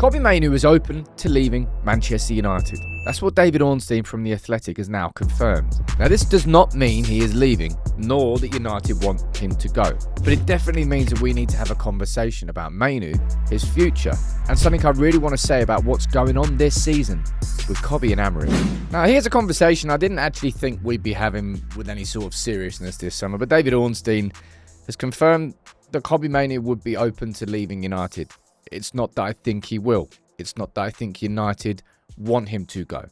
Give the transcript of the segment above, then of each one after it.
Kobbie Mainoo is open to leaving Manchester United. That's what David Ornstein from The Athletic has now confirmed. Now, this does not mean he is leaving, nor that United want him to go. But it definitely means that we need to have a conversation about Mainoo, his future, and something I really want to say about what's going on this season with Kobbie and Amorim. Now, here's a conversation I didn't actually think we'd be having with any sort of seriousness this summer, but David Ornstein has confirmed that Kobbie Mainoo would be open to leaving United. It's not that I think he will. It's not that I think United want him to go.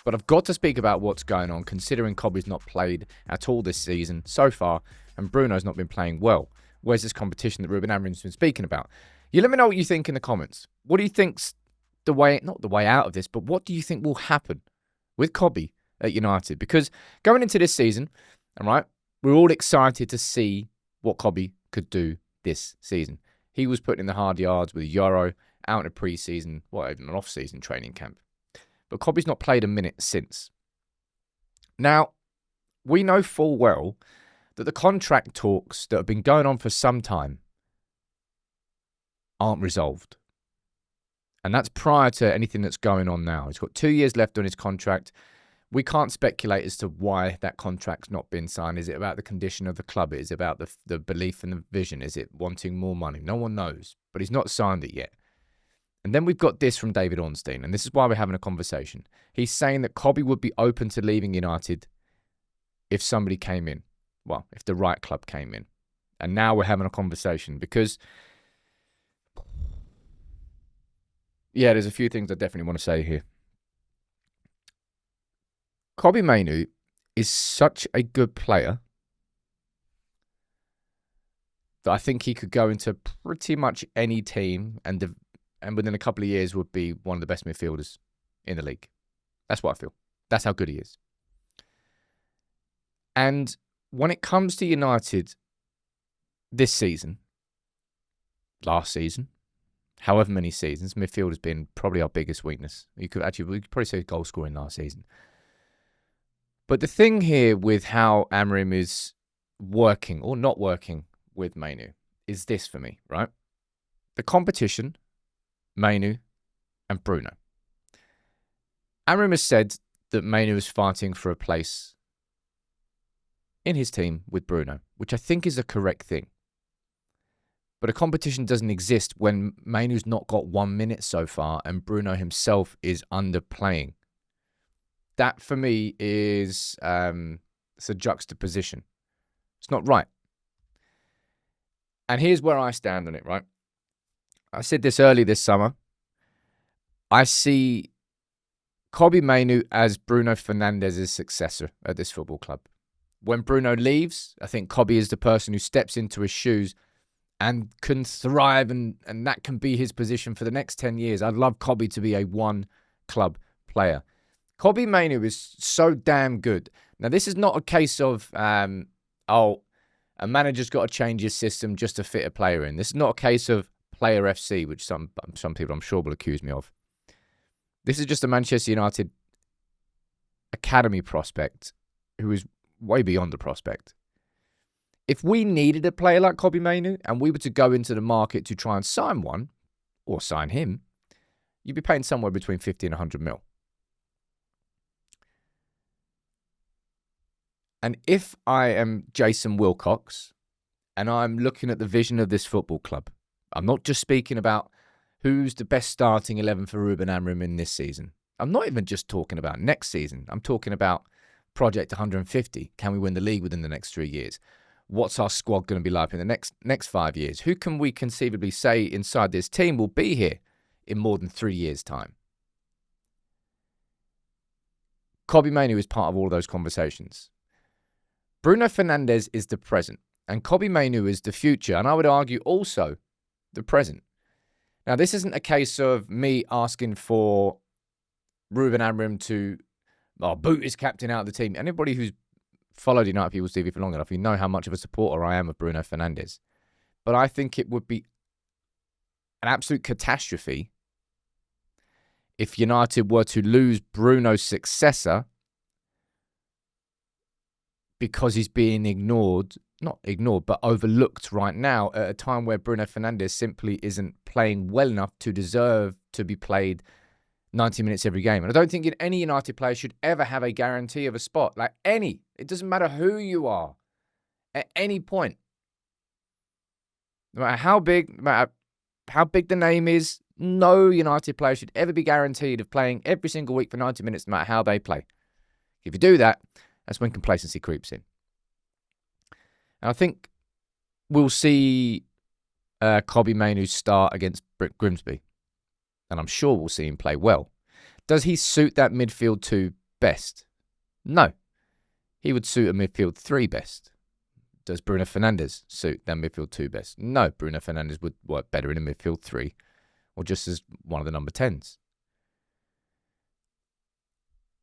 But I've got to speak about what's going on, considering Kobbie's not played at all this season so far, and Bruno's not been playing well. Where's this competition that Ruben Amorim's been speaking about? You let me know what you think in the comments. What do you think's the way, not the way out of this, but what do you think will happen with Kobbie at United? Because going into this season, all right, we're all excited to see what Kobbie could do this season. He was putting in the hard yards with Euro, out in a pre-season, even an off-season training camp. But Kobbie's not played a minute since. Now, we know full well that the contract talks that have been going on for some time aren't resolved. And that's prior to anything that's going on now. He's got 2 years left on his contract. We can't speculate as to why that contract's not been signed. Is it about the condition of the club? Is it about the belief and the vision? Is it wanting more money? No one knows, but he's not signed it yet. And then we've got this from David Ornstein, and this is why we're having a conversation. He's saying that Kobbie would be open to leaving United if somebody came in. Well, if the right club came in. And now we're having a conversation because, yeah, there's a few things I definitely want to say here. Kobbie Mainoo is such a good player that I think he could go into pretty much any team and within a couple of years would be one of the best midfielders in the league. That's what I feel. That's how good he is. And when it comes to United this season, last season, however many seasons, midfield has been probably our biggest weakness. We could probably say goal scoring last season. But the thing here with how Amorim is working or not working with Mainoo is this for me, right? The competition, Mainoo and Bruno. Amorim has said that Mainoo is fighting for a place in his team with Bruno, which I think is a correct thing. But a competition doesn't exist when Mainoo's not got 1 minute so far and Bruno himself is underplaying. That, for me, is it's a juxtaposition. It's not right. And here's where I stand on it, right? I said this early this summer. I see Kobbie Mainoo as Bruno Fernandes's successor at this football club. When Bruno leaves, I think Kobbie is the person who steps into his shoes and can thrive, and that can be his position for the next 10 years. I'd love Kobbie to be a one-club player. Kobbie Mainoo is so damn good. Now, this is not a case of, a manager's got to change his system just to fit a player in. This is not a case of player FC, which some people I'm sure will accuse me of. This is just a Manchester United academy prospect who is way beyond the prospect. If we needed a player like Kobbie Mainoo and we were to go into the market to try and sign one, or sign him, you'd be paying somewhere between 50 and 100 mil. And if I am Jason Wilcox and I'm looking at the vision of this football club, I'm not just speaking about who's the best starting 11 for Ruben Amorim in this season. I'm not even just talking about next season. I'm talking about Project 150. Can we win the league within the next 3 years? What's our squad going to be like in the next 5 years? Who can we conceivably say inside this team will be here in more than 3 years' time? Kobbie Mainoo is part of all of those conversations. Bruno Fernandes is the present, and Kobbie Mainoo is the future, and I would argue also the present. Now, this isn't a case of me asking for Ruben Amorim to boot his captain out of the team. Anybody who's followed United People's TV for long enough, you know how much of a supporter I am of Bruno Fernandes. But I think it would be an absolute catastrophe if United were to lose Bruno's successor because he's being not ignored, but overlooked right now at a time where Bruno Fernandes simply isn't playing well enough to deserve to be played 90 minutes every game. And I don't think any United player should ever have a guarantee of a spot. Like any. It doesn't matter who you are at any point. No matter how big, the name is, no United player should ever be guaranteed of playing every single week for 90 minutes, no matter how they play. If you do that, that's when complacency creeps in. And I think we'll see Kobbie Mainoo start against Grimsby. And I'm sure we'll see him play well. Does he suit that midfield 2 best? No. He would suit a midfield 3 best. Does Bruno Fernandes suit that midfield 2 best? No. Bruno Fernandes would work better in a midfield 3 or just as one of the number 10s.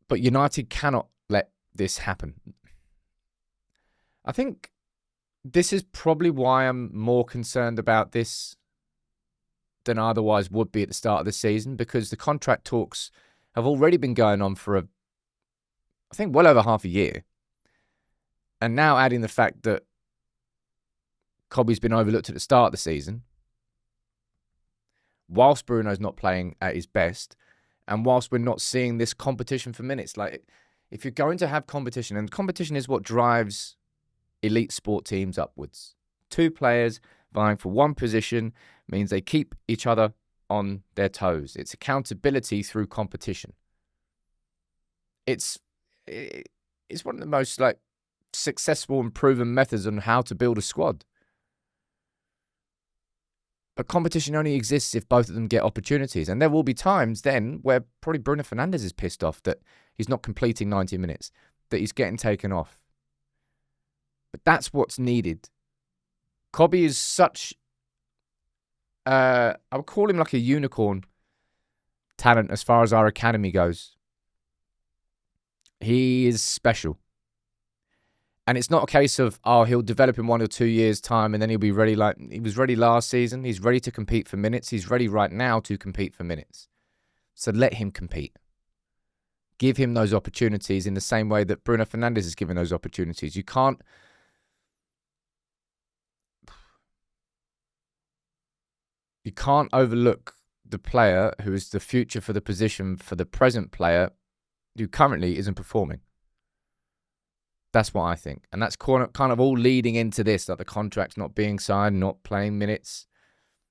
But United cannot let this happen. I think this is probably why I'm more concerned about this than I otherwise would be at the start of the season, because the contract talks have already been going on for I think well over half a year. And now adding the fact that Kobbie's been overlooked at the start of the season, whilst Bruno's not playing at his best, and whilst we're not seeing this competition for minutes. Like, if you're going to have competition, and competition is what drives elite sport teams upwards. 2 players vying for one position means they keep each other on their toes. It's accountability through competition. It's one of the most successful and proven methods on how to build a squad. But competition only exists if both of them get opportunities. And there will be times then where probably Bruno Fernandes is pissed off that he's not completing 90 minutes, that he's getting taken off. But that's what's needed. Kobbie is such, I would call him like a unicorn talent as far as our academy goes. He is special. And it's not a case of, he'll develop in 1 or 2 years' time and then he'll be ready like he was ready last season. He's ready to compete for minutes. He's ready right now to compete for minutes. So let him compete. Give him those opportunities in the same way that Bruno Fernandes is given those opportunities. You can't overlook the player who is the future for the position for the present player who currently isn't performing. That's what I think. And that's kind of all leading into this, like the contract's not being signed, not playing minutes.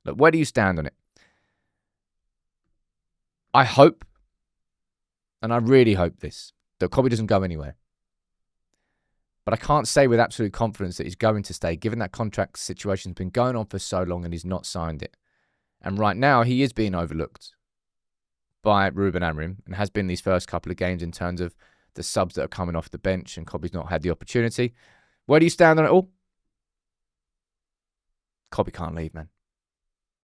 Look, where do you stand on it? I hope, and I really hope this, that Kobbie doesn't go anywhere. But I can't say with absolute confidence that he's going to stay, given that contract situation's been going on for so long and he's not signed it. And right now, he is being overlooked by Ruben Amorim and has been these first couple of games in terms of the subs that are coming off the bench, and Kobbie's not had the opportunity. Where do you stand on it all? Kobbie can't leave, man.